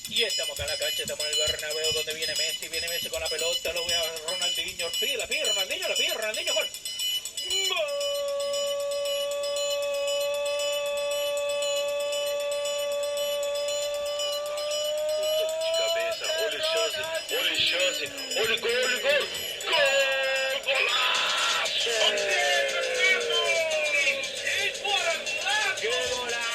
Y estamos acá en la cancha, estamos en el Bernabéu donde viene Messi con la pelota, lo ve a Ronaldinho, la pide Ronaldinho, gol. ¡Gol! De cabeça, olha a chance, olha o gol, golaço! Que golaço!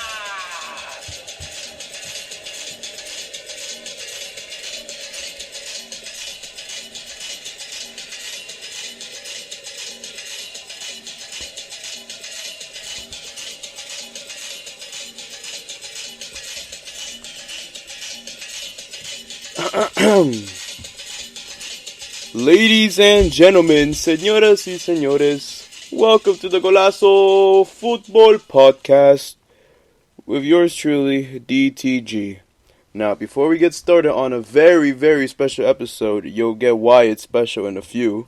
Ladies and gentlemen, señoras y señores, welcome to the Golazo Football Podcast with yours truly, DTG. Now, before we get started on a very, very special episode, you'll get why it's special in a few.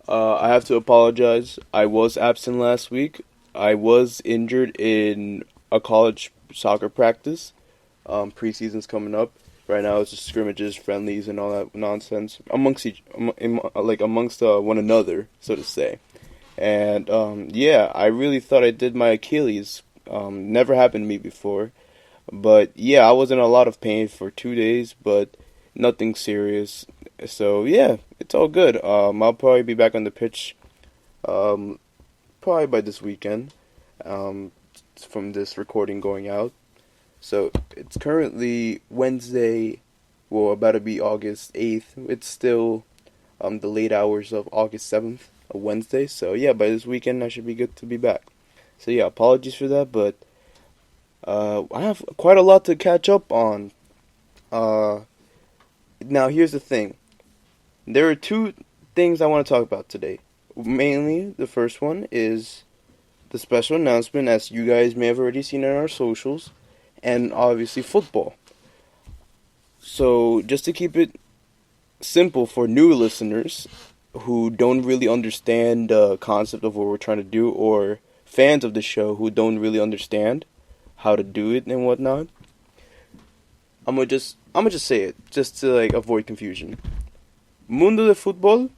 I have to apologize. I was absent last week. I was injured in a college soccer practice. Preseason's coming up. Right now, it's just scrimmages, friendlies, and all that nonsense amongst one another, so to say. And yeah, I really thought I did my Achilles. Never happened to me before, but yeah, I was in a lot of pain for 2 days, but nothing serious. So yeah, it's all good. I'll probably be back on the pitch, probably by this weekend. From this recording going out. So it's currently Wednesday, well, about to be August 8th. It's still the late hours of August 7th, a Wednesday. So yeah, by this weekend I should be good to be back. So yeah, apologies for that, but I have quite a lot to catch up on. Now here's the thing. There are two things I want to talk about today. Mainly, the first one is the special announcement, as you guys may have already seen on our socials, and obviously football. So just to keep it simple for new listeners who don't really understand the concept of what we're trying to do, or fans of the show who don't really understand how to do it and whatnot, I'm gonna just say it just to avoid confusion. Mundo de Futbol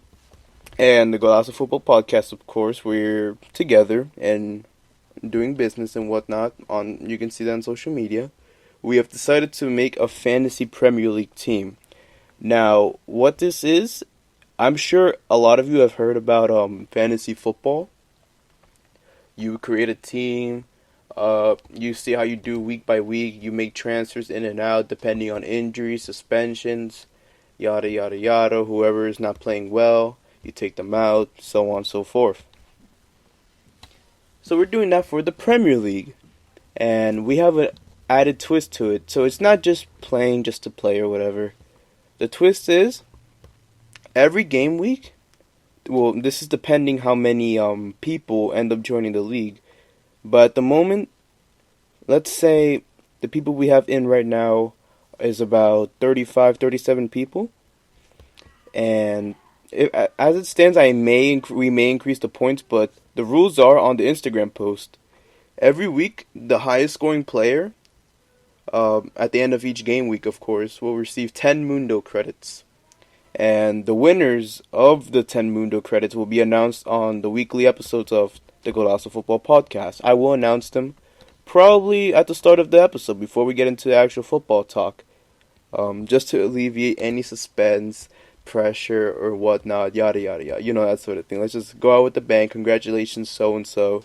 and the Golazo Football Podcast, of course, we're together and doing business and whatnot. You can see that on social media. We have decided to make a fantasy Premier League team. Now, what this is, I'm sure a lot of you have heard about fantasy football. You create a team. You see how you do week by week. You make transfers in and out depending on injuries, suspensions, yada yada yada. Whoever is not playing well, you take them out, so on and so forth. So we're doing that for the Premier League, and we have an added twist to it. So it's not just playing just to play or whatever. The twist is every game week. Well, this is depending how many people end up joining the league. But at the moment, let's say the people we have in right now is about 35, 37 people, and as it stands, we may increase the points, but the rules are on the Instagram post. Every week, the highest scoring player, at the end of each game week, of course, will receive 10 Mundo credits. And the winners of the 10 Mundo credits will be announced on the weekly episodes of the Golazo Football Podcast. I will announce them probably at the start of the episode before we get into the actual football talk, just to alleviate any suspense, pressure, or whatnot, yada yada yada, that sort of thing. Let's just go out with the bang. Congratulations, so and so,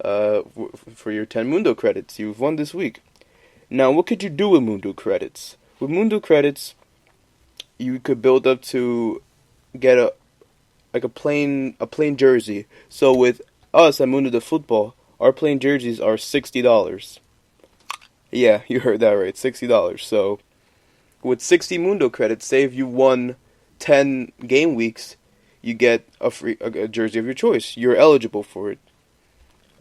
for your 10 Mundo credits. You've won this week. Now, what could you do with Mundo credits? With Mundo credits, you could build up to get a plain jersey. So with us at Mundo de Futbol, our plain jerseys are $60. Yeah, you heard that right, $60. So with 60 Mundo credits, say if you won 10 game weeks, you get a jersey of your choice. You're eligible for it.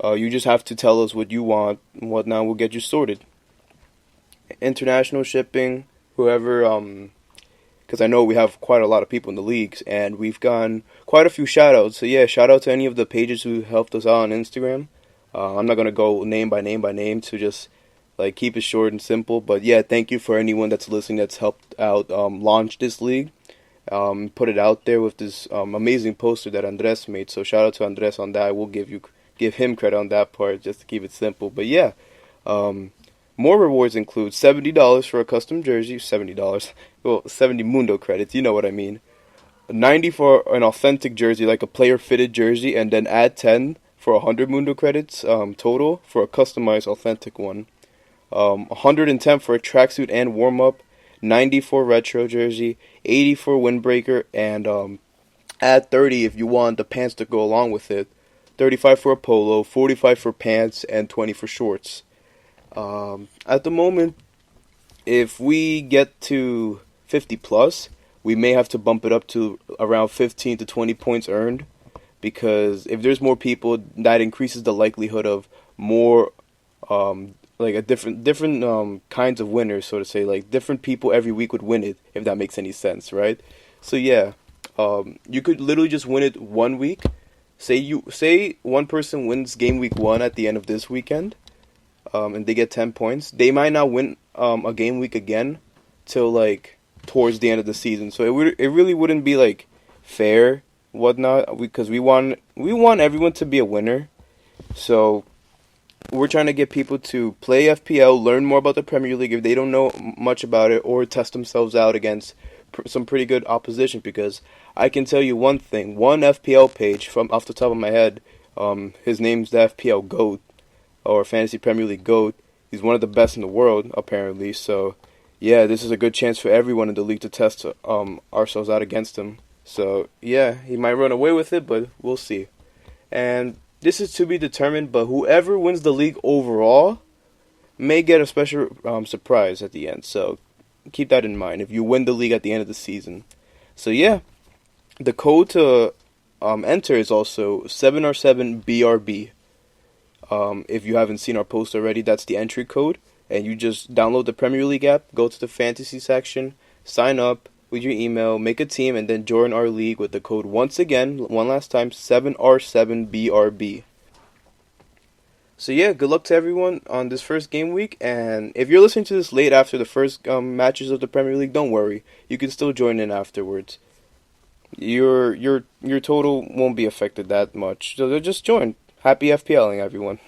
You just have to tell us what you want and whatnot. We'll get you sorted. International shipping, whoever, because I know we have quite a lot of people in the leagues, and we've gotten quite a few shout-outs. So yeah, shout out to any of the pages who helped us out on Instagram. I'm not going to go name by name to just Like, keep it short and simple. But yeah, thank you for anyone that's listening that's helped out launch this league. Put it out there with this amazing poster that Andres made. So shout out to Andres on that. We'll give him credit on that part just to keep it simple. But yeah, more rewards include $70 for a custom jersey. $70, well, 70 Mundo credits. You know what I mean. 90 for an authentic jersey, like a player fitted jersey, and then add 10 for 100 Mundo credits total for a customized authentic one. 110 for a tracksuit and warm up. 90 for retro jersey, 80 for windbreaker, and add 30 if you want the pants to go along with it. 35 for a polo, 45 for pants, and 20 for shorts. At the moment, if we get to 50 plus, we may have to bump it up to around 15 to 20 points earned, because if there's more people, that increases the likelihood of more like a different kinds of winners, so to say. Like, different people every week would win it, if that makes any sense, right? So yeah, you could literally just win it one week. Say one person wins game week 1 at the end of this weekend, and they get 10 points. They might not win a game week again till like towards the end of the season. So it really wouldn't be like fair, whatnot, because we want everyone to be a winner. So we're trying to get people to play FPL, learn more about the Premier League if they don't know much about it, or test themselves out against some pretty good opposition. Because I can tell you one thing, one FPL page from off the top of my head, his name's the FPL GOAT, or Fantasy Premier League GOAT. He's one of the best in the world, apparently. So yeah, this is a good chance for everyone in the league to test ourselves out against him. So yeah, he might run away with it, but we'll see. And this is to be determined, but whoever wins the league overall may get a special surprise at the end. So keep that in mind if you win the league at the end of the season. So yeah, the code to enter is also 7R7BRB. If you haven't seen our post already, that's the entry code. And you just download the Premier League app, go to the fantasy section, sign up with your email, make a team, and then join our league with the code, once again, one last time, 7R7BRB. So yeah, good luck to everyone on this first game week. And if you're listening to this late after the first matches of the Premier League, don't worry, you can still join in afterwards. Your total won't be affected that much, so just join. Happy FPLing, everyone.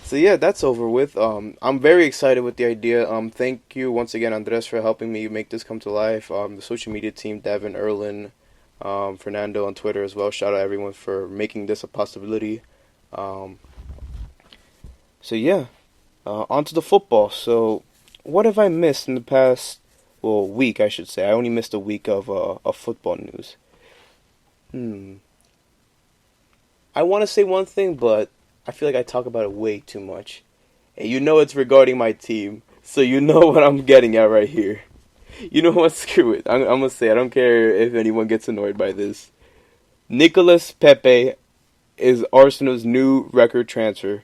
So yeah, that's over with. I'm very excited with the idea. Thank you once again, Andres, for helping me make this come to life. The social media team, Devin, Erlin, Fernando on Twitter as well. Shout out everyone for making this a possibility. So yeah, on to the football. So what have I missed in the past, week, I should say. I only missed a week of football news. I want to say one thing, but I feel like I talk about it way too much. And you know it's regarding my team, so you know what I'm getting at right here. You know what? Screw it. I'm going to say, I don't care if anyone gets annoyed by this. Nicolas Pepe is Arsenal's new record transfer.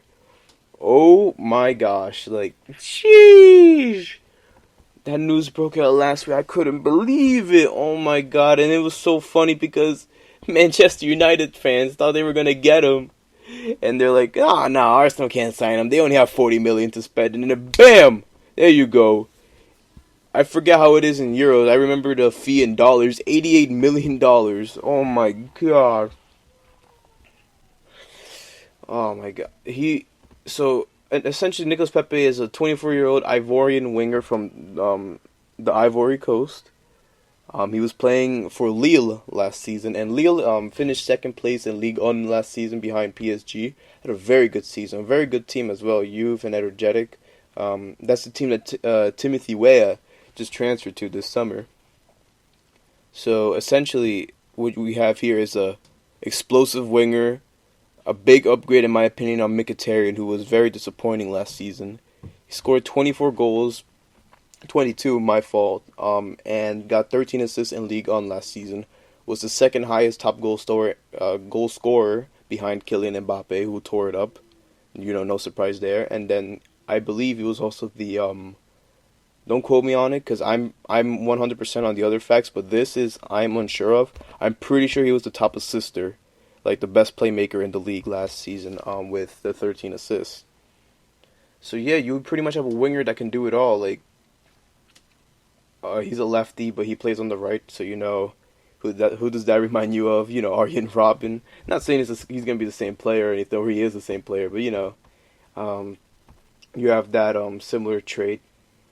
Oh my gosh. Like, sheesh. That news broke out last week. I couldn't believe it. Oh my god. And it was so funny because Manchester United fans thought they were going to get him. And they're like, no, Arsenal can't sign him. They only have 40 million to spend. And then bam! There you go. I forget how it is in euros. I remember the fee in dollars. $88 million. Oh my god. Oh my god. So essentially, Nicolas Pepe is a 24-year-old Ivorian winger from the Ivory Coast. He was playing for Lille last season, and Lille finished second place in Ligue 1 last season behind PSG. Had a very good season, a very good team as well, youth and energetic. That's the team that Timothy Weah just transferred to this summer. So essentially, what we have here is a explosive winger, a big upgrade in my opinion on Mkhitaryan, who was very disappointing last season. He scored 24 goals. 22, my fault, and got 13 assists in Ligue 1 last season. Was the second highest top goal scorer behind Kylian Mbappe, who tore it up. No surprise there. And then I believe he was also the don't quote me on it because I'm 100% on the other facts, but I'm unsure of. I'm pretty sure he was the top assister, like the best playmaker in the league last season, with the 13 assists. So yeah, you pretty much have a winger that can do it all. Like he's a lefty, but he plays on the right, so who does that remind you of? Arjen Robben. Not saying he's gonna be the same player or anything, or he is the same player, but um, you have that similar trait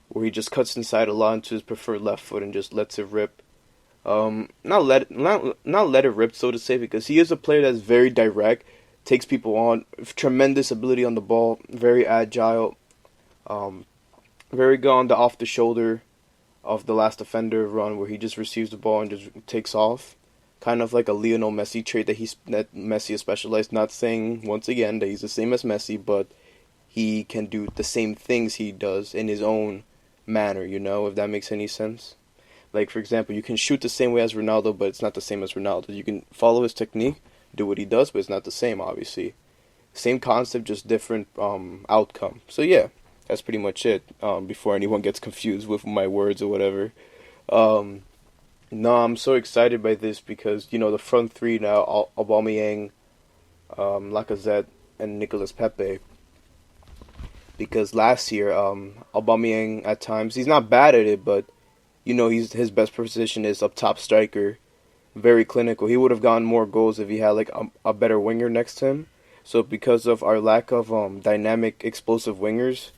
where he just cuts inside a lot into his preferred left foot and just lets it rip. Not let it rip, so to say, because he is a player that's very direct, takes people on, tremendous ability on the ball, very agile, um, very good on the off the shoulder of the last defender run where he just receives the ball and just takes off. Kind of like a Lionel Messi trait that Messi is specialized. Not saying once again that he's the same as Messi, but he can do the same things he does in his own manner. If that makes any sense. Like, for example, you can shoot the same way as Ronaldo, but it's not the same as Ronaldo. You can follow his technique, do what he does, but it's not the same, obviously. Same concept, just different outcome. So, yeah, that's pretty much it, before anyone gets confused with my words or whatever. No, I'm so excited by this because, the front three now, Aubameyang, Lacazette, and Nicolas Pepe. Because last year, Aubameyang, at times, he's not bad at it, but his best position is up top striker, very clinical. He would have gotten more goals if he had like a better winger next to him. So because of our lack of dynamic, explosive wingers,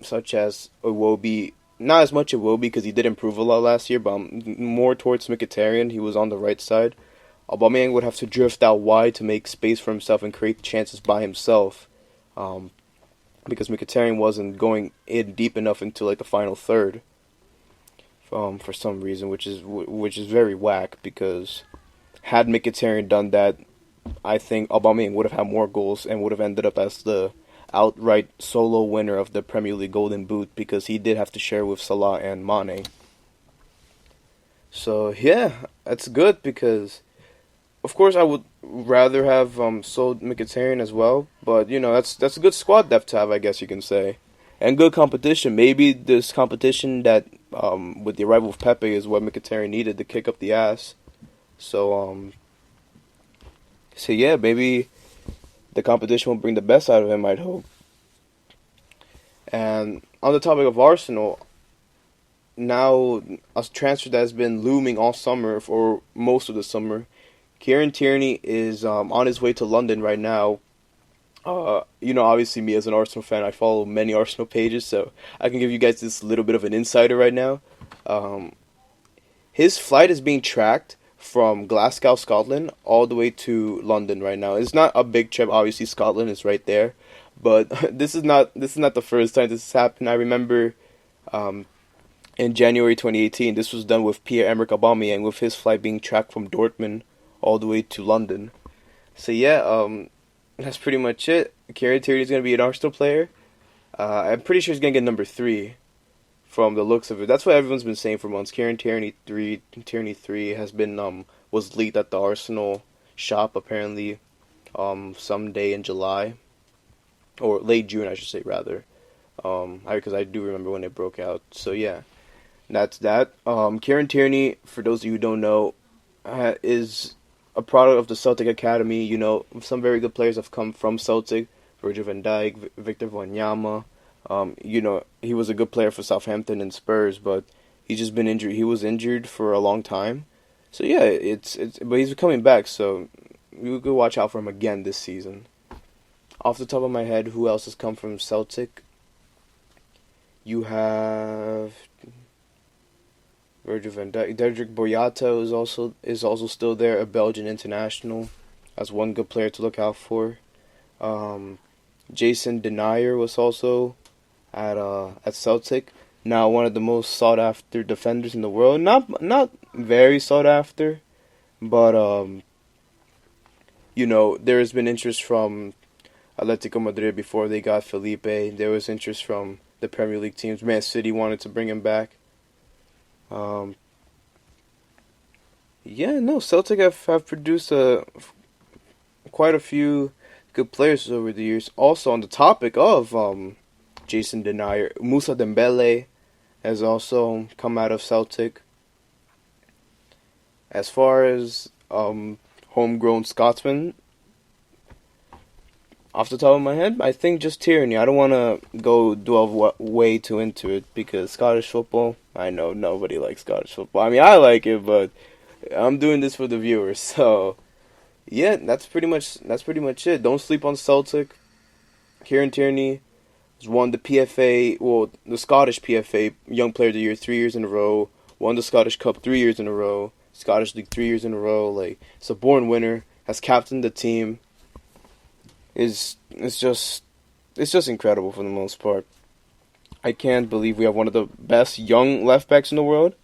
such as Iwobi, not as much Iwobi because he did improve a lot last year, but more towards Mkhitaryan. He was on the right side. Aubameyang would have to drift out wide to make space for himself and create chances by himself, because Mkhitaryan wasn't going in deep enough into like the final third. For some reason, which is very whack, because had Mkhitaryan done that, I think Aubameyang would have had more goals and would have ended up as the outright solo winner of the Premier League Golden Boot, because he did have to share with Salah and Mane. So yeah, that's good, because of course I would rather have sold Mkhitaryan as well, but that's a good squad depth to have, I guess you can say. And good competition. Maybe this competition that with the arrival of Pepe is what Mkhitaryan needed to kick up the ass. So yeah, maybe the competition will bring the best out of him, I'd hope. And on the topic of Arsenal, now a transfer that has been looming all summer, for most of the summer, Kieran Tierney is on his way to London right now. Obviously me as an Arsenal fan, I follow many Arsenal pages, so I can give you guys this little bit of an insider right now. His flight is being tracked from Glasgow, Scotland, all the way to London right now. It's not a big trip, obviously Scotland is right there, but this is not the first time this has happened. I remember in January 2018, this was done with Pierre-Emerick Aubameyang, with his flight being tracked from Dortmund all the way to London. So yeah, that's pretty much it. Kieran Tierney is going to be an Arsenal player. I'm pretty sure he's going to get number 3 from the looks of it. That's what everyone's been saying for months. Kieran Tierney 3 has been was leaked at the Arsenal shop apparently someday in July, or late June I should say, rather. Because I do remember when it broke out. So yeah, that's that. Kieran Tierney, for those of you who don't know, is a product of the Celtic Academy. Some very good players have come from Celtic. Virgil van Dijk, Victor Wanyama. He was a good player for Southampton and Spurs, but he's just been injured. He was injured for a long time. So yeah, but he's coming back, so you could watch out for him again this season. Off the top of my head, who else has come from Celtic? You have Virgil van Dijk. Dedrick Boyata is also still there, a Belgian international. That's one good player to look out for. Jason Denayer was also at Celtic. Now one of the most sought after defenders in the world. Not very sought after, but there has been interest from Atletico Madrid before they got Felipe. There was interest from the Premier League teams. Man City wanted to bring him back. Celtic have produced quite a few good players over the years. Also, on the topic of Jason Denayer, Moussa Dembele has also come out of Celtic. As far as homegrown Scotsmen, Off the top of my head, I think just Tierney. I don't want to go delve way too into it because Scottish football, I know nobody likes Scottish football. I mean, I like it, but I'm doing this for the viewers. So, yeah, that's pretty much it. Don't sleep on Celtic. Kieran Tierney has won the PFA, well, the Scottish PFA Young Player of the Year 3 years in a row. Won the Scottish Cup 3 years in a row. Scottish League 3 years in a row. Like, it's a born winner. Has captained the team. It's just incredible for the most part. I can't believe we have one of the best young left backs in the world.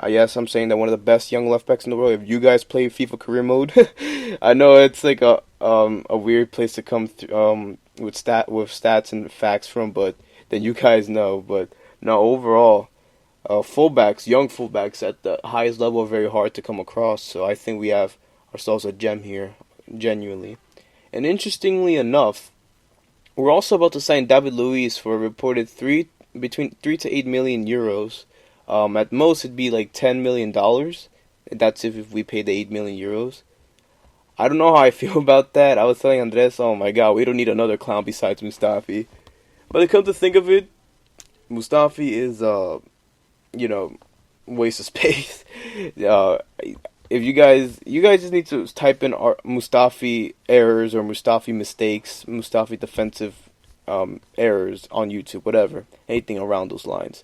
Yes, I'm saying that one of the best young left backs in the world. If you guys play FIFA career mode, I know it's like a weird place to come with stats and facts from, but then you guys know. But no, overall, fullbacks, young fullbacks at the highest level are very hard to come across. So I think we have ourselves a gem here, genuinely. And interestingly enough, we're also about to sign David Luiz for a reported between 3 to 8 million euros. At most, it'd be like $10 million. That's if we pay the 8 million euros. I don't know how I feel about that. I was telling Andres, oh my god, we don't need another clown besides Mustafi. But come to think of it, Mustafi is, waste of space. If you guys just need to type in Mustafi errors or Mustafi mistakes, Mustafi defensive errors on YouTube, whatever, anything around those lines.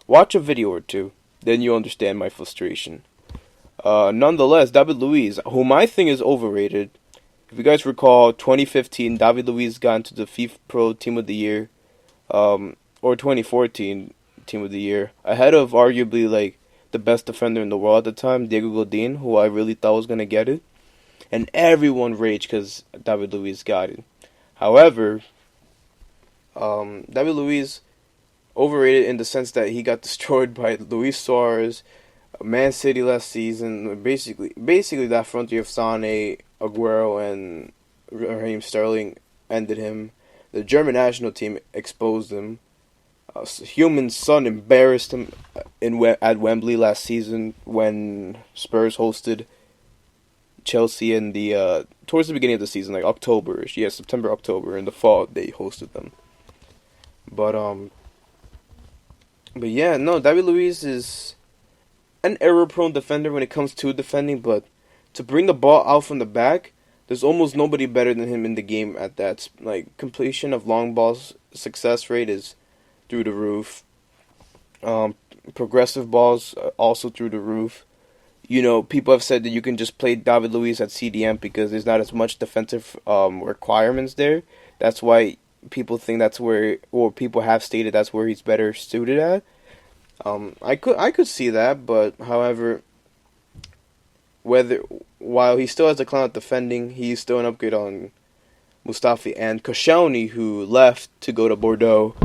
Watch a video or two, then you understand my frustration. Nonetheless, David Luiz, whom I think is overrated. If you guys recall, 2015, David Luiz got into the FIFA Pro Team of the Year, or 2014 Team of the Year, ahead of arguably like the best defender in the world at the time, Diego Godin, who I really thought was gonna get it, and everyone raged because David Luiz got it. However, David Luiz overrated in the sense that he got destroyed by Luis Suarez, Man City last season. Basically that frontier of Sane, Aguero, and Raheem Sterling ended him. The German national team exposed him. Human's son embarrassed him at Wembley last season when Spurs hosted Chelsea in the towards the beginning of the season, like October-ish. Yeah, September, October. In the fall, they hosted them. But yeah, no, David Luiz is an error-prone defender when it comes to defending, but to bring the ball out from the back, there's almost nobody better than him in the game at that. Like, completion of long balls, success rate is through the roof. Progressive balls also through the roof. You know, people have said that you can just play David Luiz at CDM because there's not as much defensive requirements there. That's why people think that's where, or people have stated that's where he's better suited at. I could see that, but however, while he still has a clown at defending, he's still an upgrade on Mustafi and Koscielny, who left to go to Bordeaux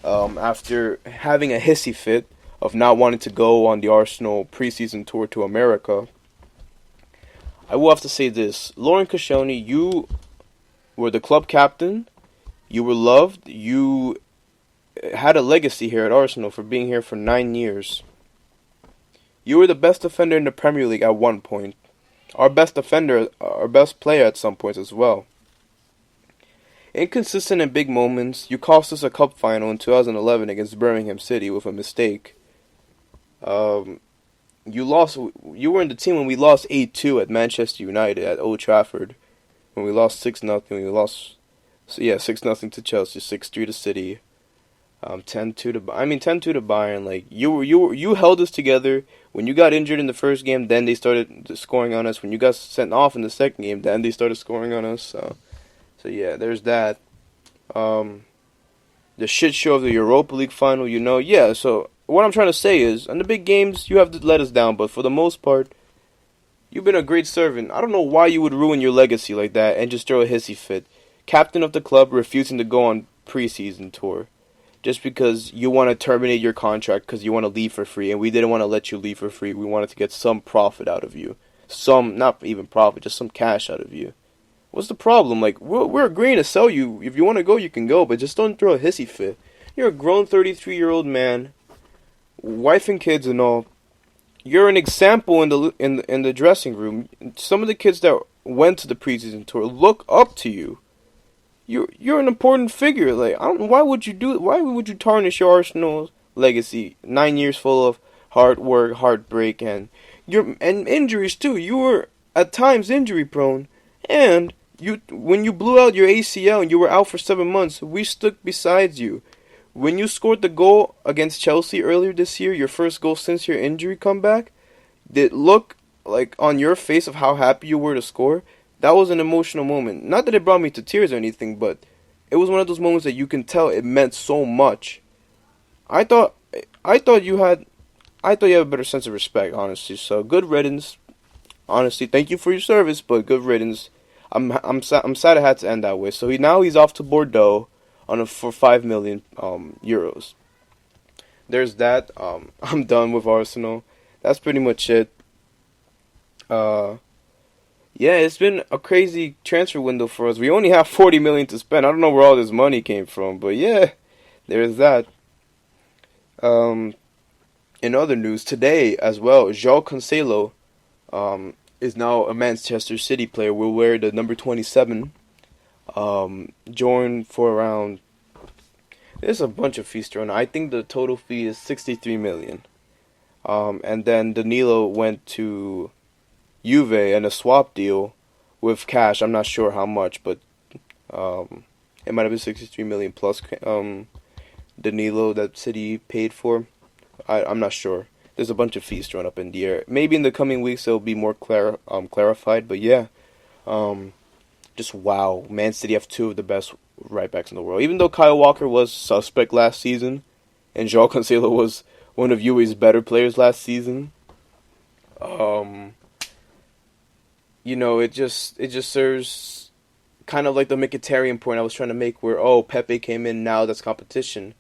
after having a hissy fit of not wanting to go on the Arsenal preseason tour to America. I will have to say this: Laurent Koscielny, you were the club captain. You were loved. You had a legacy here at Arsenal for being here for 9 years. You were the best defender in the Premier League at one point. Our best defender, our best player at some points as well. Inconsistent in big moments. You cost us a cup final in 2011 against Birmingham City with a mistake. You were in the team when we lost 8-2 at Manchester United at Old Trafford. When we lost 6-0. We lost 6-0 to Chelsea, 6-3 to City. 10-2 to Bayern. Like, you held us together. When you got injured in the first game, then they started scoring on us. When you got sent off in the second game, then they started scoring on us. So yeah, there's that. The shit show of the Europa League final, yeah. So what I'm trying to say is, in the big games, you have to let us down. But for the most part, you've been a great servant. I don't know why you would ruin your legacy like that and just throw a hissy fit. Captain of the club refusing to go on preseason tour. Just because you want to terminate your contract because you want to leave for free, and we didn't want to let you leave for free. We wanted to get some profit out of you. Not even profit, just some cash out of you. What's the problem? Like, we're agreeing to sell you. If you want to go, you can go, but just don't throw a hissy fit. You're a grown 33-year-old man, wife and kids and all. You're an example in the dressing room. Some of the kids that went to the preseason tour look up to you. you're an important figure. Like, I don't. Why would you do it? Why would you tarnish your Arsenal legacy? 9 years full of hard work, heartbreak, and injuries too. You were at times injury prone, and when you blew out your ACL and you were out for 7 months, we stuck beside you. When you scored the goal against Chelsea earlier this year, your first goal since your injury comeback, did look like on your face of how happy you were to score. That was an emotional moment. Not that it brought me to tears or anything, but it was one of those moments that you can tell it meant so much. I thought I thought you had a better sense of respect, honestly. So good riddance. Honestly, thank you for your service, but good riddance. I'm sad it had to end that way. So he's off to Bordeaux for 5 million euros. There's that. I'm done with Arsenal. That's pretty much it. Yeah, it's been a crazy transfer window for us. We only have 40 million to spend. I don't know where all this money came from, but yeah, there's that. In other news, today as well, João Cancelo is now a Manchester City player. Will wear the number 27. Joined for around. There's a bunch of fees thrown. I think the total fee is 63 million. And then Danilo went to Juve in a swap deal with cash. I'm not sure how much, but it might have been 63 million plus Danilo that City paid for. I'm not sure. There's a bunch of fees thrown up in the air. Maybe in the coming weeks it'll be more clarified. But yeah, just wow. Man City have two of the best right backs in the world. Even though Kyle Walker was suspect last season, and João Cancelo was one of Juve's better players last season. It just serves kind of like the Mkhitaryan point I was trying to make, where Pepe came in, now that's competition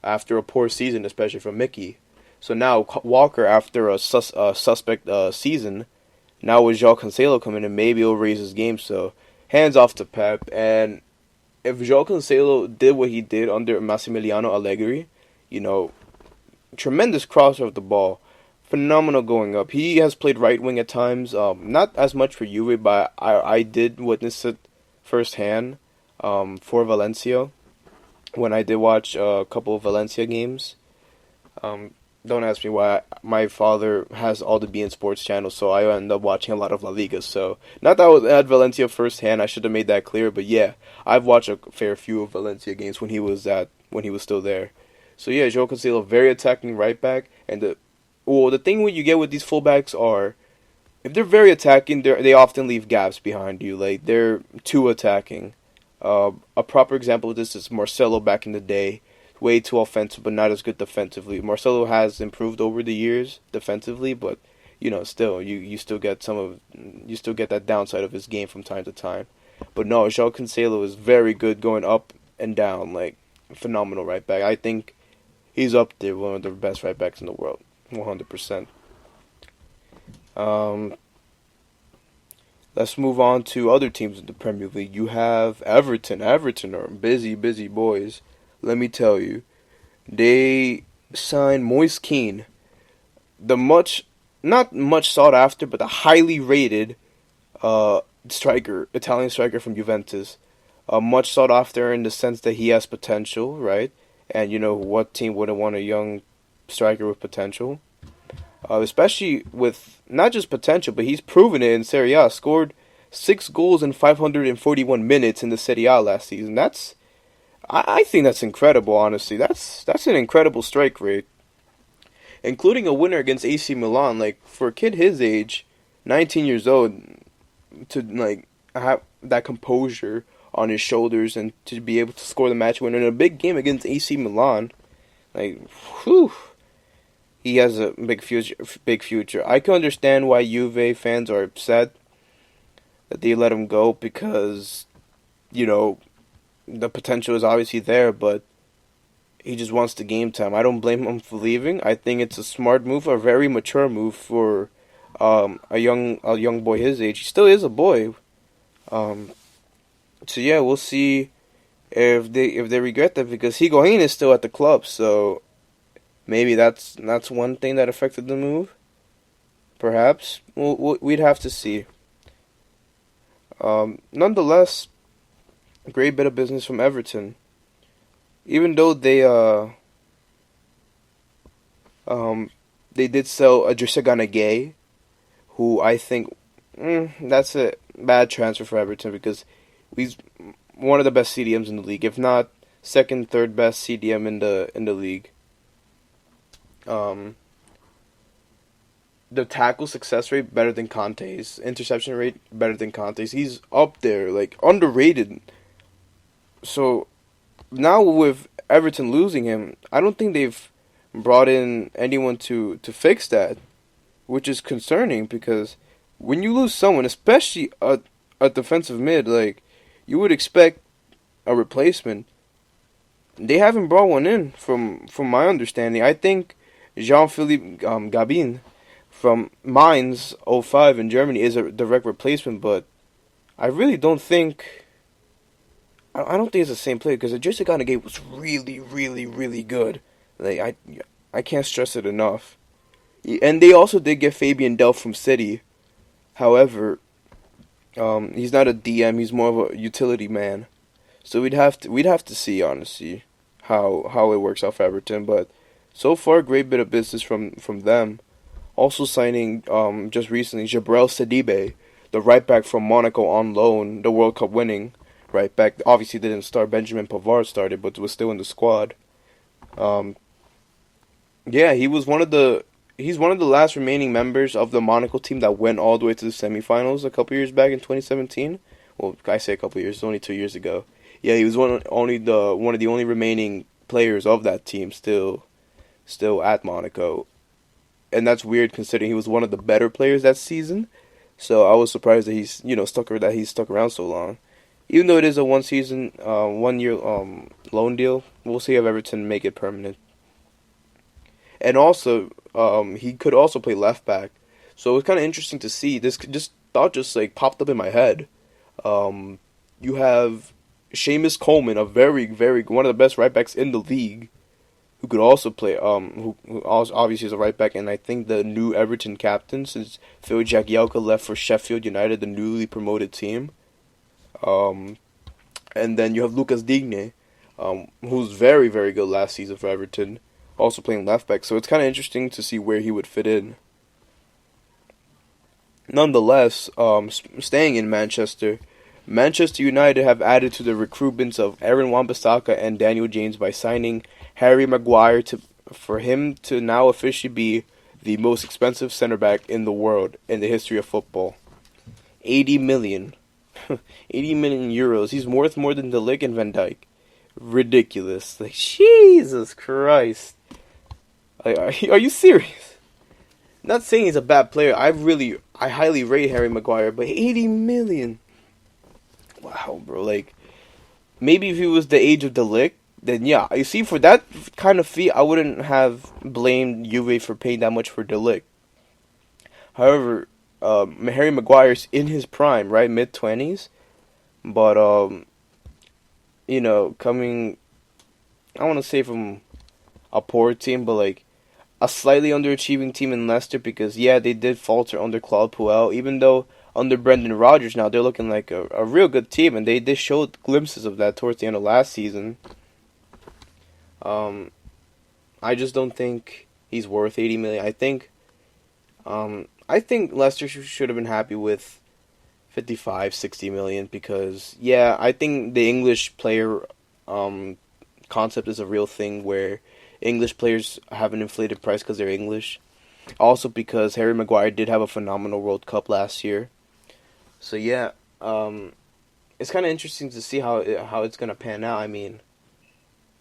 after a poor season, especially from Mickey. So now Walker, after a suspect season, now with João Cancelo coming in, maybe he'll raise his game. So hands off to Pep. And if João Cancelo did what he did under Massimiliano Allegri, tremendous crosser of the ball, phenomenal going up. He has played right wing at times, not as much for Juve, but I did witness it firsthand for Valencia when I did watch a couple of Valencia games. Don't ask me why. My father has all the beIN Sports channels, so I end up watching a lot of La Liga. So, not that I was at Valencia firsthand, I should have made that clear, but yeah, I've watched a fair few of Valencia games when he was still there. So yeah, João Cancelo, very attacking right back, and the thing what you get with these fullbacks are, if they're very attacking, they often leave gaps behind you. Like, they're too attacking. A proper example of this is Marcelo back in the day. Way too offensive, but not as good defensively. Marcelo has improved over the years defensively, but still, you still get that downside of his game from time to time. But no, João Cancelo is very good going up and down, like phenomenal right back. I think he's up there, one of the best right backs in the world, 100%. Let's move on to other teams in the Premier League. You have Everton. Everton are busy boys. Let me tell you, they signed Moise Kean, not much sought after, but the highly rated Italian striker from Juventus. Much sought after in the sense that he has potential, right? And what team wouldn't want a young striker with potential? Especially with not just potential, but he's proven it in Serie A. Scored 6 goals in 541 minutes in the Serie A last season. I think that's incredible, honestly. That's an incredible strike rate. Including a winner against AC Milan. Like, for a kid his age, 19 years old, to have that composure on his shoulders and to be able to score the match winner in a big game against AC Milan, whew, he has a big future. I can understand why Juve fans are upset that they let him go, because the potential is obviously there, but he just wants the game time. I don't blame him for leaving. I think it's a smart move, a very mature move for a young boy his age. He still is a boy. So yeah, we'll see if they regret that, because Higuain is still at the club. So maybe that's one thing that affected the move. Perhaps we'd have to see. Nonetheless, great bit of business from Everton. Even though they did sell Idrissa Gana Gueye, who I think that's a bad transfer for Everton because he's one of the best CDMs in the league, if not second, third best CDM in the league. The tackle success rate better than Conte's, interception rate better than Conte's. He's up there, like underrated. So now with Everton losing him, I don't think they've brought in anyone to fix that, which is concerning because when you lose someone, especially a defensive mid, like you would expect a replacement. They haven't brought one in from my understanding. I think Jean-Philippe Gabin from Mainz 05 in Germany is a direct replacement, but I really don't think. I don't think it's the same player because Idrissa Gana Gueye was really, really, really good. Like I can't stress it enough. And they also did get Fabian Delph from City. However, he's not a DM. He's more of a utility man. So we'd have to see honestly how it works out for Everton. But so far, great bit of business from them. Also signing just recently Jabril Sidibe, the right back from Monaco on loan, the World Cup winning right back. Obviously didn't start. Benjamin Pavard started, but was still in the squad. Yeah, he's one of the last remaining members of the Monaco team that went all the way to the semifinals a couple years back in 2017. Well, I say a couple years, it's only 2 years ago. Yeah, he was one of the only remaining players of that team still at Monaco. And that's weird considering he was one of the better players that season. So I was surprised that he's stuck around so long. Even though it is a 1 year loan deal, we'll see if Everton make it permanent. And also, he could also play left back. So it was kind of interesting to see. This thought just like popped up in my head. You have Seamus Coleman, a very, very one of the best right backs in the league, who could also play. Who also obviously is a right back, and I think the new Everton captain since Phil Jagielka left for Sheffield United, the newly promoted team. And then you have Lucas Digne, who's very, very good last season for Everton. Also playing left back, so it's kind of interesting to see where he would fit in. Nonetheless, staying in Manchester United have added to the recruitments of Aaron Wan-Bissaka and Daniel James by signing Harry Maguire for him to now officially be the most expensive center back in the world in the history of football. 80 million. 80 million euros. He's worth more than De Ligt and Van Dijk. Ridiculous. Like, Jesus Christ. Are you serious? Not saying he's a bad player. I highly rate Harry Maguire, but 80 million. Wow, bro. Like, maybe if he was the age of De Ligt, then yeah. You see, for that kind of fee, I wouldn't have blamed Juve for paying that much for De Ligt. However, Harry Maguire's in his prime, right? Mid-20s. But, coming, I want to say from a poor team, but like a slightly underachieving team in Leicester because, yeah, they did falter under Claude Puel, even though under Brendan Rodgers now they're looking like a real good team, and they did show glimpses of that towards the end of last season. I just don't think he's worth 80 million. I think Leicester should have been happy with 55, 60 million because, yeah, I think the English player concept is a real thing where English players have an inflated price because they're English. Also because Harry Maguire did have a phenomenal World Cup last year. So yeah, it's kind of interesting to see how it's going to pan out. I mean,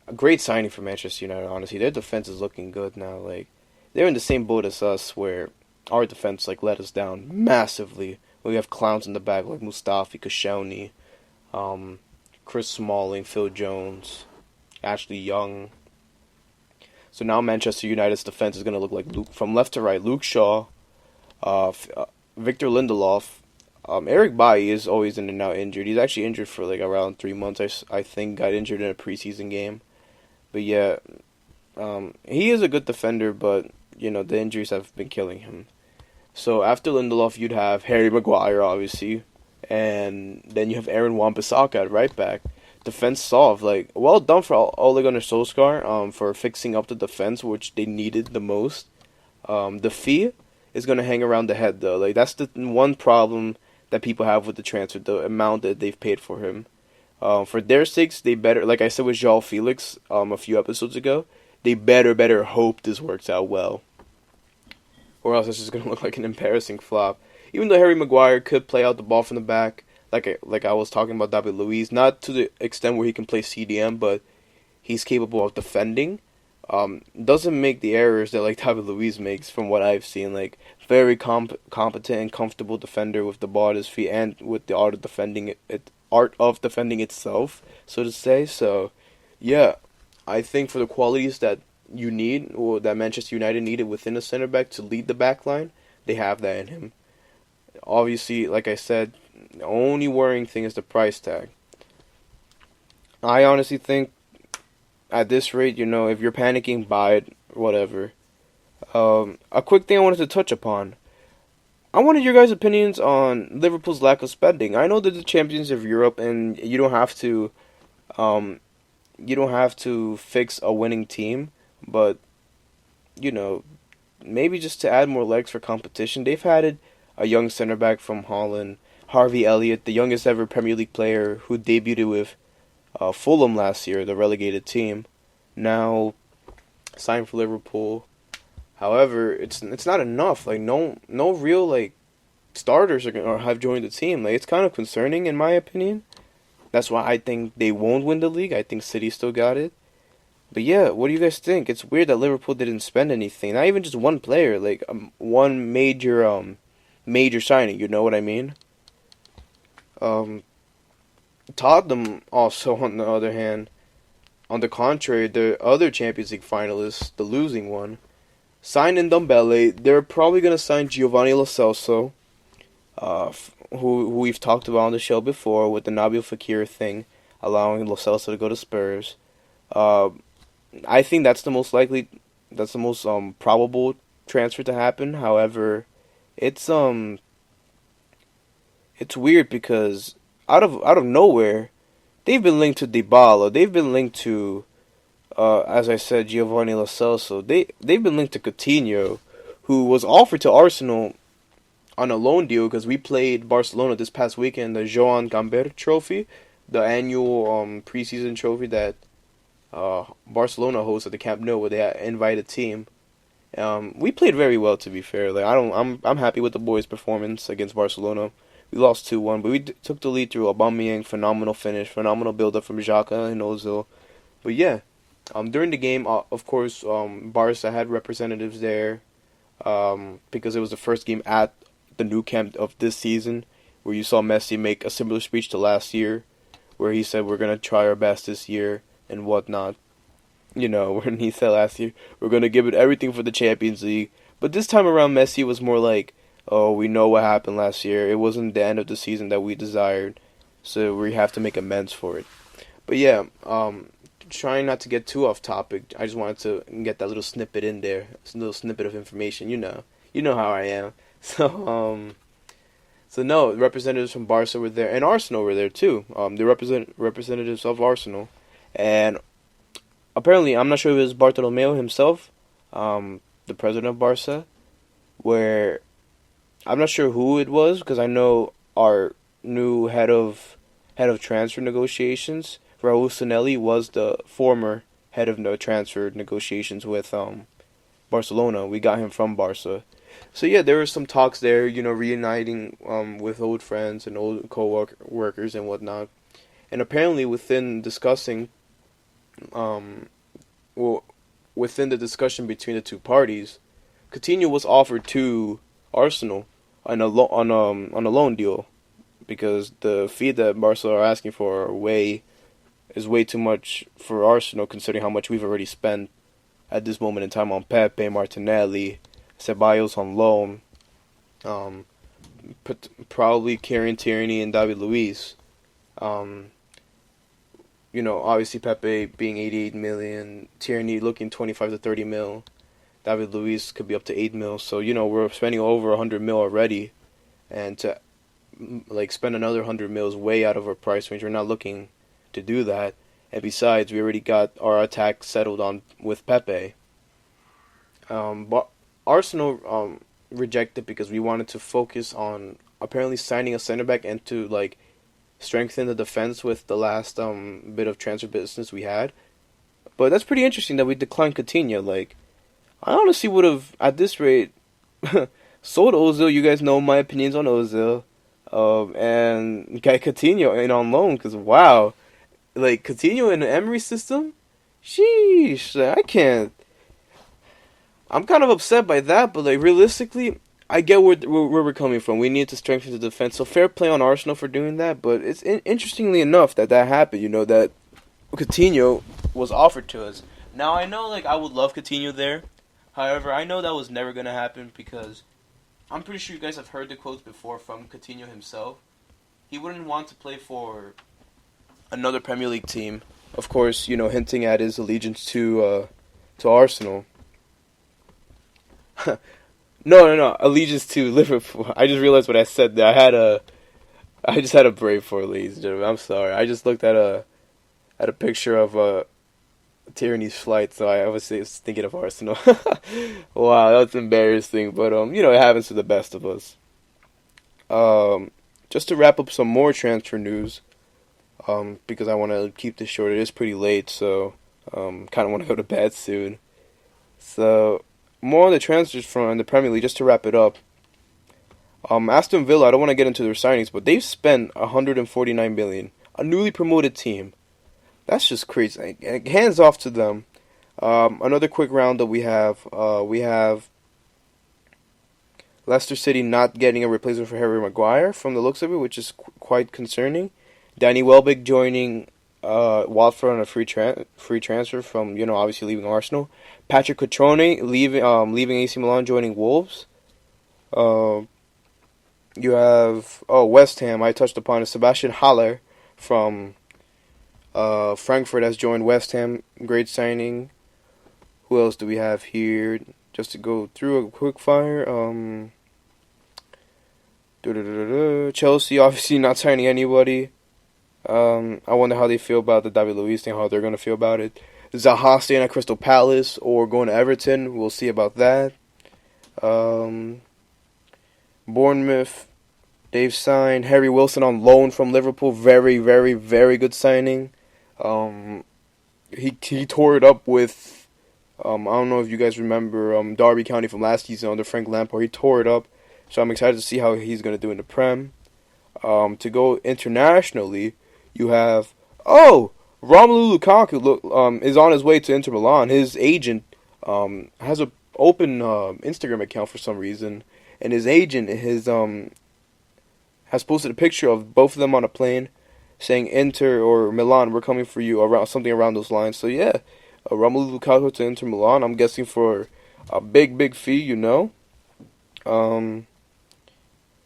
a great signing for Manchester United, honestly. Their defense is looking good now. Like, they're in the same boat as us where our defense like let us down massively. We have clowns in the back like Mustafi, Koscielny, Chris Smalling, Phil Jones, Ashley Young. So now Manchester United's defense is going to look like from left to right. Luke Shaw, Victor Lindelof. Eric Bailly is always in and out injured. He's actually injured for like around 3 months, I think. Got injured in a preseason game. But yeah, he is a good defender, but, the injuries have been killing him. So after Lindelof, you'd have Harry Maguire, obviously. and then you have Aaron Wan-Bissaka at right back. Defense solved. Like, well done for Ole Gunnar Solskjaer for fixing up the defense, which they needed the most. The fee is going to hang around the head, though. Like, that's the one problem that people have with the transfer, the amount that they've paid for him. For their sakes, they better, like I said with João Felix a few episodes ago, they better hope this works out well. Or else it's just going to look like an embarrassing flop. Even though Harry Maguire could play out the ball from the back, like I was talking about David Luiz, not to the extent where he can play CDM, but he's capable of defending. Doesn't make the errors that like David Luiz makes from what I've seen. Like very competent and comfortable defender with the ball at his feet and with the art of defending itself, so to say. So, yeah, I think for the qualities that you need or that Manchester United needed within a center back to lead the back line, they have that in him. Obviously, like I said, the only worrying thing is the price tag. I honestly think at this rate, if you're panicking, buy it, whatever. A quick thing I wanted to touch upon. I wanted your guys' opinions on Liverpool's lack of spending. I know they're the champions of Europe, and you don't have to fix a winning team, but maybe just to add more legs for competition. They've had a young center back from Holland, Harvey Elliott, the youngest ever Premier League player who debuted with Fulham last year, the relegated team, now signed for Liverpool. However, it's not enough. Like no real like starters or have joined the team. Like it's kind of concerning in my opinion. That's why I think they won't win the league. I think City still got it. But yeah, what do you guys think? It's weird that Liverpool didn't spend anything. Not even just one player. Like one major signing. You know what I mean? Tottenham also, on the other hand, on the contrary, the other Champions League finalists, the losing one, signed Ndombele. They're probably going to sign Giovanni Lo Celso, who we've talked about on the show before with the Nabil Fekir thing, allowing Lo Celso to go to Spurs. I think that's the most likely, that's the most probable transfer to happen. However, it's weird because out of nowhere, they've been linked to Dybala. They've been linked to, as I said, Giovanni Lo Celso. They've been linked to Coutinho, who was offered to Arsenal on a loan deal because we played Barcelona this past weekend, the Joan Gamper Trophy, the annual preseason trophy that Barcelona hosts at the Camp Nou, where they invite a team. We played very well, to be fair. Like I'm happy with the boys' performance against Barcelona. We lost 2-1, but we took the lead through Aubameyang. Phenomenal finish, phenomenal build-up from Xhaka and Ozil. But yeah, during the game, of course, Barca had representatives there because it was the first game at the new camp of this season, where you saw Messi make a similar speech to last year, where he said, "We're gonna try our best this year" and whatnot. When he said last year, "We're gonna give it everything for the Champions League." But this time around, Messi was more like, "Oh, we know what happened last year. It wasn't the end of the season that we desired, so we have to make amends for it." But yeah, trying not to get too off topic, I just wanted to get that little snippet in there. It's a little snippet of information, you know how I am. So no, representatives from Barca were there, and Arsenal were there too. The representatives of Arsenal, and apparently, I'm not sure if it was Bartomeu himself, the president of Barca, where I'm not sure who it was because I know our new head of transfer negotiations, Raul Sanelli, was the former head of transfer negotiations with Barcelona. We got him from Barca. So yeah, there were some talks there, reuniting with old friends and old co-workers and whatnot. And apparently within discussing, within the discussion between the two parties, Coutinho was offered to Arsenal on a loan deal because the fee that Barca are asking for is way too much for Arsenal considering how much we've already spent at this moment in time on Pepe, Martinelli, Ceballos on loan, probably Kieran Tierney and David Luiz. Obviously Pepe being 88 million, Tierney looking 25 to 30 mil, David Luiz could be up to 8 mil. So we're spending over 100 mil already, and to like spend another 100 mils way out of our price range. We're not looking to do that. And besides, we already got our attack settled on with Pepe. But Arsenal rejected because we wanted to focus on apparently signing a center back and to like strengthen the defense with the last bit of transfer business we had. But that's pretty interesting that we declined Coutinho. Like, I honestly would have, at this rate, sold Ozil. You guys know my opinions on Ozil. And got Coutinho in on loan because, wow. Like, Coutinho in the Emery system? Sheesh. I can't. I'm kind of upset by that, but, like, realistically, I get where we're coming from. We need to strengthen the defense. So, fair play on Arsenal for doing that. But it's interestingly enough that happened, you know, that Coutinho was offered to us. Now, I know, like, I would love Coutinho there. However, I know that was never going to happen because I'm pretty sure you guys have heard the quotes before from Coutinho himself. He wouldn't want to play for another Premier League team. Of course, you know, hinting at his allegiance to Arsenal. No. Allegiance to Liverpool. I just realized what I said there. I just had a brain for it, ladies and gentlemen. I'm sorry. I just looked at a picture of Tyranny's flight, so I was thinking of Arsenal. Wow, that's embarrassing, but you know, it happens to the best of us. Just to wrap up some more transfer news, because I want to keep this short. It is pretty late, so kind of want to go to bed soon. So more on the transfers from the Premier League, just to wrap it up. Aston Villa, I don't want to get into their signings, but they've spent 149 million. A newly promoted team. That's just crazy. Hands off to them. Another quick roundup we have Leicester City not getting a replacement for Harry Maguire from the looks of it, which is quite concerning. Danny Welbeck joining Watford on a free transfer from, you know, obviously leaving Arsenal. Patrick Cutrone leaving AC Milan, joining Wolves. You have West Ham. I touched upon it. Sebastian Haller from Frankfurt has joined West Ham. Great signing. Who else do we have here? Just to go through a quick fire. Chelsea obviously not signing anybody. I wonder how they feel about the David Luiz thing, how they're going to feel about it. Zaha staying at Crystal Palace or going to Everton. We'll see about that. Bournemouth, they've signed Harry Wilson on loan from Liverpool. Very, very, very good signing. He tore it up with, I don't know if you guys remember Derby County from last season under Frank Lampard. He tore it up. So I'm excited to see how he's going to do in the Prem. To go internationally, you have, Romelu Lukaku is on his way to Inter Milan. His agent has an open Instagram account for some reason. And his agent has posted a picture of both of them on a plane saying Inter or Milan, we're coming for you, around something around those lines. So yeah, Romelu Lukaku to Inter Milan, I'm guessing for a big fee, you know. Who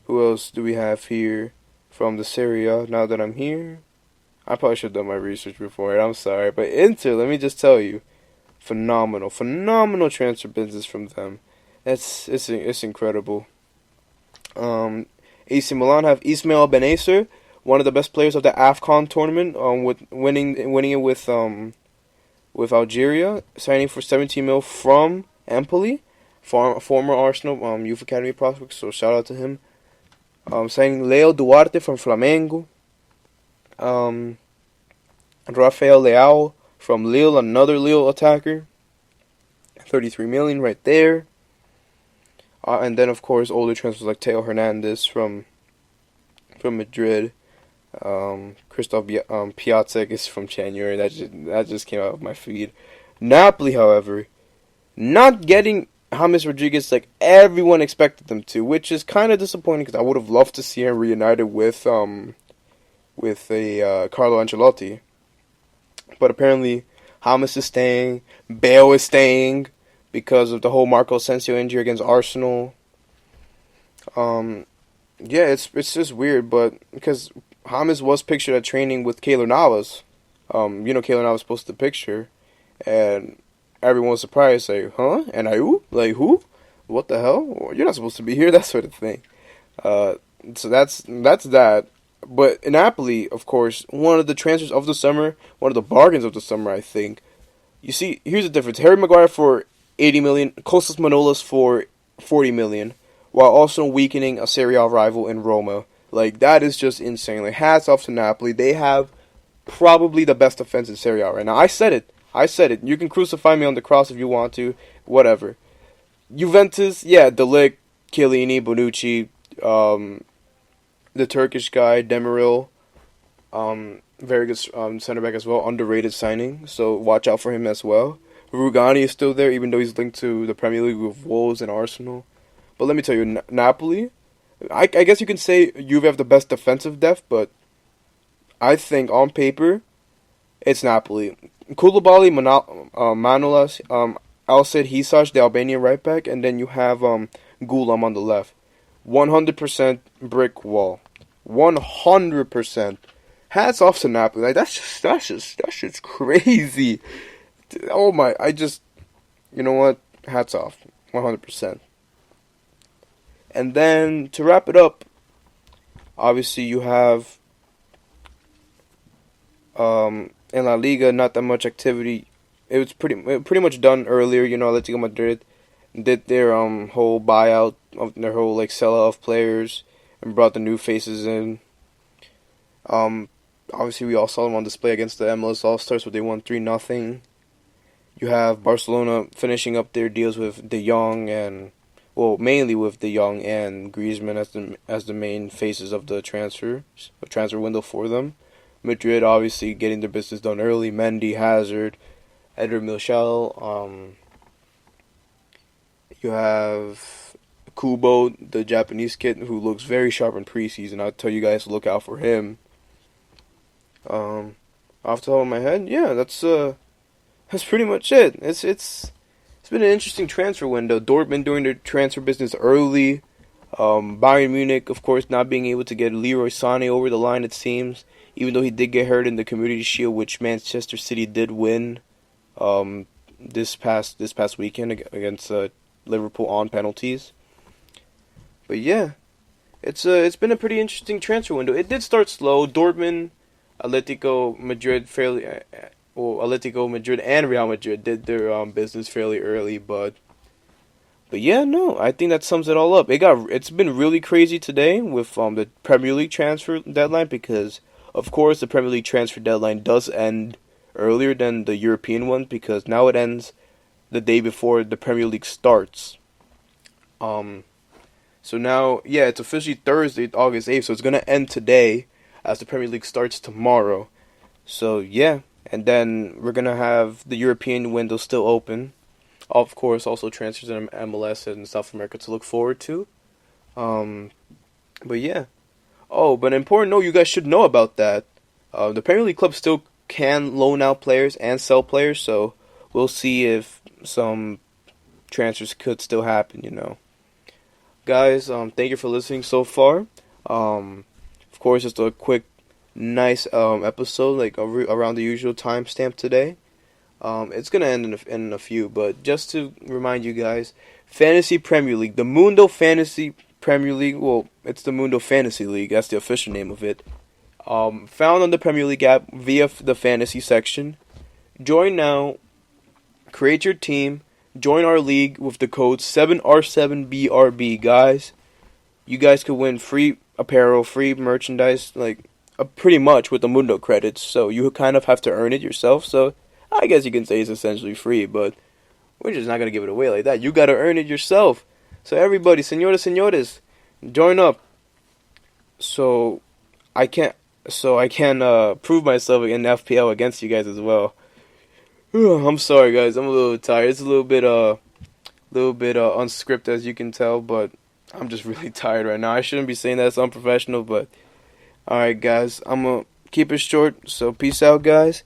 else do we have here from the Serie A now that I'm here? I probably should have done my research before, I'm sorry. But Inter, let me just tell you, phenomenal transfer business from them. It's incredible. AC Milan have Ismail Benacer, one of the best players of the AFCON tournament, with winning it with Algeria, signing for 17 mil from Empoli, former Arsenal youth academy prospect. So shout out to him. Signing Leo Duarte from Flamengo. Rafael Leao from Lille, another Lille attacker. 33 million right there. And then, of course, older transfers like Teo Hernandez from Madrid. Christoph Piatek is from January. That just came out of my feed. Napoli, however, not getting James Rodriguez like everyone expected them to, which is kind of disappointing because I would have loved to see him reunited with Carlo Ancelotti. But apparently, James is staying. Bale is staying because of the whole Marco Asensio injury against Arsenal. Yeah, it's just weird, but because James was pictured at training with Keylor Navas. You know, Keylor Navas posted the picture, and everyone was surprised, like, huh? And who? Like, who? What the hell? You're not supposed to be here, that sort of thing. So that's that. But in Napoli, of course, one of the transfers of the summer, one of the bargains of the summer, I think. You see, here's the difference: Harry Maguire for 80 million, Kostas Manolas for 40 million, while also weakening a Serie A rival in Roma. Like, that is just insane. Like, hats off to Napoli. They have probably the best defense in Serie A right now. I said it. You can crucify me on the cross if you want to. Whatever. Juventus, yeah, De Ligt, Chiellini, Bonucci, the Turkish guy, Demirel, very good center back as well. Underrated signing, so watch out for him as well. Rugani is still there, even though he's linked to the Premier League with Wolves and Arsenal. But let me tell you, Napoli, I guess you can say Juve have the best defensive depth, but I think on paper, it's Napoli. Koulibaly, Manolas, Alcid Hisaj, the Albanian right back, and then you have Gulam on the left. 100% brick wall. 100%. Hats off to Napoli. Like, that's just crazy. Oh my, you know what? Hats off. 100%. And then to wrap it up, obviously you have in La Liga, not that much activity. It was pretty much done earlier. You know, Atletico Madrid did their whole buyout of their whole sellout of players and brought the new faces in. Obviously we all saw them on display against the MLS All-Stars, but they won 3-0. You have Barcelona finishing up their deals with De Jong and mainly with De Jong and Griezmann as the main faces of the transfer window for them. Madrid obviously getting their business done early. Mendy, Hazard, Eder Militao. You have Kubo, the Japanese kid, who looks very sharp in preseason. I'll tell you guys to look out for him. Off the top of my head, yeah, that's pretty much it. It's been an interesting transfer window. Dortmund doing their transfer business early. Bayern Munich, of course, not being able to get Leroy Sané over the line, it seems, even though he did get hurt in the Community Shield, which Manchester City did win this past weekend against Liverpool on penalties. But yeah, it's been a pretty interesting transfer window. It did start slow. Dortmund, Atletico Madrid Atletico Madrid and Real Madrid did their business fairly early, but yeah, no, I think that sums it all up. It's been really crazy today with the Premier League transfer deadline, because of course the Premier League transfer deadline does end earlier than the European one, because now it ends the day before the Premier League starts. So now, yeah, it's officially Thursday, August 8th, so it's gonna end today as the Premier League starts tomorrow. So yeah, and then we're gonna have the European window still open. Of course, also transfers in MLS and South America to look forward to. But yeah. Oh, but an important note, you guys should know about that. The Premier League club still can loan out players and sell players, so we'll see if some transfers could still happen, you know. Guys, thank you for listening so far. Of course, just a quick, nice episode, like around the usual timestamp today. It's gonna end in a few, but just to remind you guys, Fantasy Premier League, the Mundo Fantasy Premier League. Well, it's the Mundo Fantasy League. That's the official name of it. Found on the Premier League app via the fantasy section. Join now. Create your team. Join our league with the code 7R7BRB, guys. You guys could win free apparel, free merchandise, pretty much with the Mundo credits. So you kind of have to earn it yourself. So I guess you can say it's essentially free, but we're just not going to give it away like that. You got to earn it yourself. So everybody, señores, join up. So I can prove myself in FPL against you guys as well. I'm sorry, guys. I'm a little tired. It's a little bit unscripted, as you can tell, but I'm just really tired right now. I shouldn't be saying that. It's unprofessional, but all right, guys. I'm gonna keep it short. So peace out, guys.